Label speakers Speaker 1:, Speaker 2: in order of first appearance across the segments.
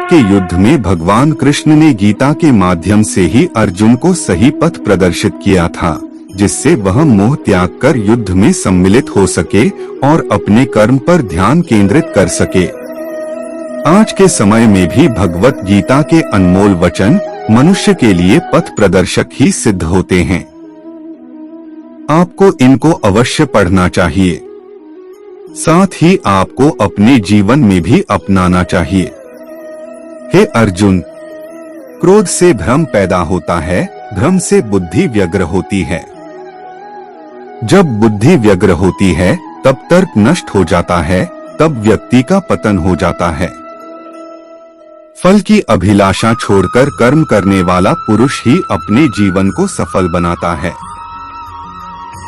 Speaker 1: के युद्ध में भगवान कृष्ण ने गीता के माध्यम से ही अर्जुन को सही पथ प्रदर्शित किया था, जिससे वह मोह त्याग कर युद्ध में सम्मिलित हो सके और अपने कर्म पर ध्यान केंद्रित कर सके। आज के समय में भी भगवत गीता के अनमोल वचन मनुष्य के लिए पथ प्रदर्शक ही सिद्ध होते हैं। आपको इनको अवश्य पढ़ना चाहिए, साथ ही आपको अपने जीवन में भी अपनाना चाहिए। हे अर्जुन, क्रोध से भ्रम पैदा होता है, भ्रम से बुद्धि व्यग्र होती है। जब बुद्धि व्यग्र होती है तब तर्क नष्ट हो जाता है, तब व्यक्ति का पतन हो जाता है। फल की अभिलाषा छोड़कर कर्म करने वाला पुरुष ही अपने जीवन को सफल बनाता है।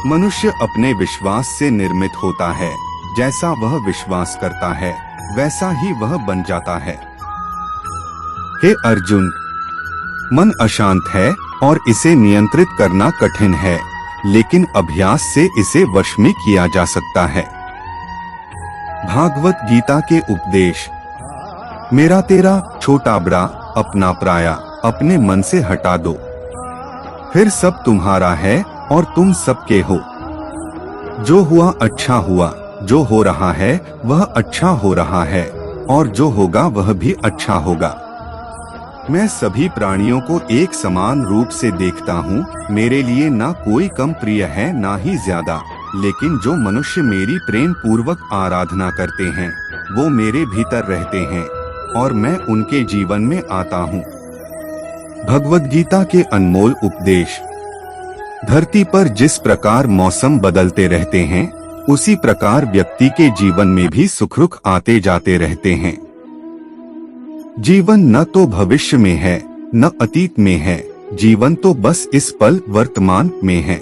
Speaker 1: मनुष्य अपने विश्वास से निर्मित होता है, जैसा वह विश्वास करता है वैसा ही वह बन जाता है। हे अर्जुन, मन अशांत है और इसे नियंत्रित करना कठिन है, लेकिन अभ्यास से इसे वश में किया जा सकता है। भागवत गीता के उपदेश। मेरा तेरा, छोटा बड़ा, अपना पराया, अपने मन से हटा दो, फिर सब तुम्हारा है और तुम सबके हो। जो हुआ अच्छा हुआ, जो हो रहा है वह अच्छा हो रहा है, और जो होगा वह भी अच्छा होगा। मैं सभी प्राणियों को एक समान रूप से देखता हूँ। मेरे लिए ना कोई कम प्रिय है ना ही ज्यादा, लेकिन जो मनुष्य मेरी प्रेम पूर्वक आराधना करते हैं वो मेरे भीतर रहते हैं और मैं उनके जीवन में आता हूँ। भगवद गीता के अनमोल उपदेश। धरती पर जिस प्रकार मौसम बदलते रहते हैं, उसी प्रकार व्यक्ति के जीवन में भी सुख दुख आते जाते रहते हैं। जीवन न तो भविष्य में है न अतीत में है, जीवन तो बस इस पल वर्तमान में है।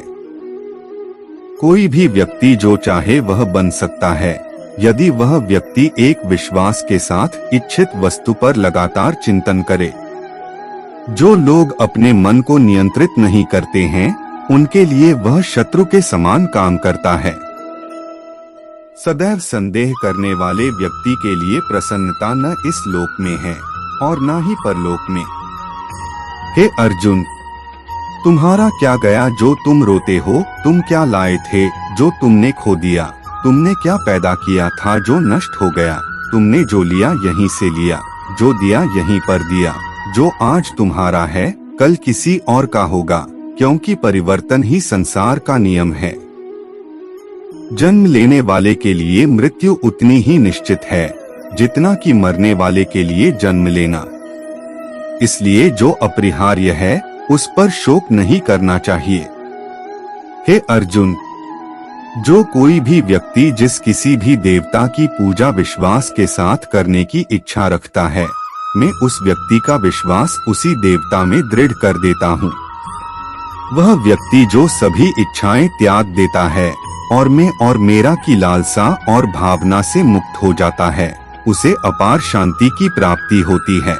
Speaker 1: कोई भी व्यक्ति जो चाहे वह बन सकता है, यदि वह व्यक्ति एक विश्वास के साथ इच्छित वस्तु पर लगातार चिंतन करे। जो लोग अपने मन को नियंत्रित नहीं करते हैं, उनके लिए वह शत्रु के समान काम करता है। सदैव संदेह करने वाले व्यक्ति के लिए प्रसन्नता न इस लोक में है और न ही परलोक में। हे अर्जुन, तुम्हारा क्या गया जो तुम रोते हो? तुम क्या लाए थे जो तुमने खो दिया? तुमने क्या पैदा किया था जो नष्ट हो गया? तुमने जो लिया यहीं से लिया, जो दिया यहीं पर दिया। जो आज तुम्हारा है कल किसी और का होगा, क्योंकि परिवर्तन ही संसार का नियम है। जन्म लेने वाले के लिए मृत्यु उतनी ही निश्चित है जितना कि मरने वाले के लिए जन्म लेना। इसलिए जो अपरिहार्य है उस पर शोक नहीं करना चाहिए। हे अर्जुन, जो कोई भी व्यक्ति जिस किसी भी देवता की पूजा विश्वास के साथ करने की इच्छा रखता है, मैं उस व्यक्ति का विश्वास उसी देवता में दृढ़ कर देता हूँ। वह व्यक्ति जो सभी इच्छाएं त्याग देता है और मैं और मेरा की लालसा और भावना से मुक्त हो जाता है, उसे अपार शांति की प्राप्ति होती है।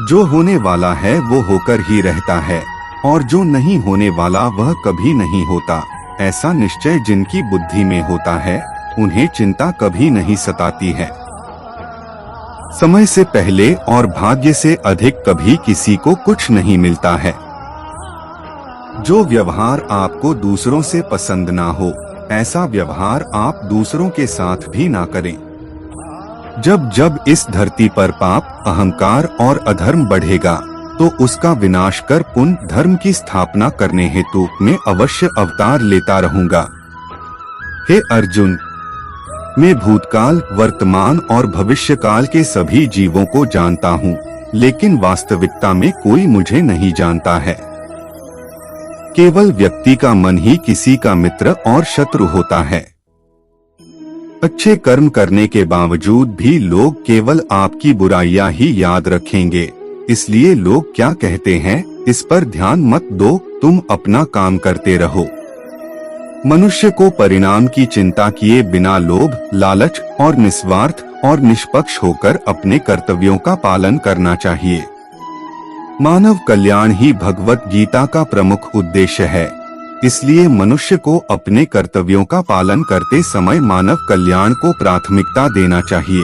Speaker 1: जो होने वाला है वो होकर ही रहता है और जो नहीं होने वाला वह कभी नहीं होता। ऐसा निश्चय जिनकी बुद्धि में होता है, उन्हें चिंता कभी नहीं सताती है। समय से पहले और भाग्य से अधिक कभी किसी को कुछ नहीं मिलता है। जो व्यवहार आपको दूसरों से पसंद ना हो, ऐसा व्यवहार आप दूसरों के साथ भी ना करें। जब जब इस धरती पर पाप, अहंकार और अधर्म बढ़ेगा, तो उसका विनाश कर पुण्य धर्म की स्थापना करने हेतु मैं अवश्य अवतार लेता रहूंगा। हे अर्जुन, मैं भूतकाल, वर्तमान और भविष्यकाल के सभी जीवों को जानता हूँ, लेकिन वास्तविकता में कोई मुझे नहीं जानता है। केवल व्यक्ति का मन ही किसी का मित्र और शत्रु होता है। अच्छे कर्म करने के बावजूद भी लोग केवल आपकी बुराइयां ही याद रखेंगे। इसलिए लोग क्या कहते हैं, इस पर ध्यान मत दो, तुम अपना काम करते रहो। मनुष्य को परिणाम की चिंता किए बिना लोभ, लालच और निस्वार्थ और निष्पक्ष होकर अपने कर्तव्यों का पालन करना चाहिए। मानव कल्याण ही भगवत गीता का प्रमुख उद्देश्य है। इसलिए मनुष्य को अपने कर्तव्यों का पालन करते समय मानव कल्याण को प्राथमिकता देना चाहिए।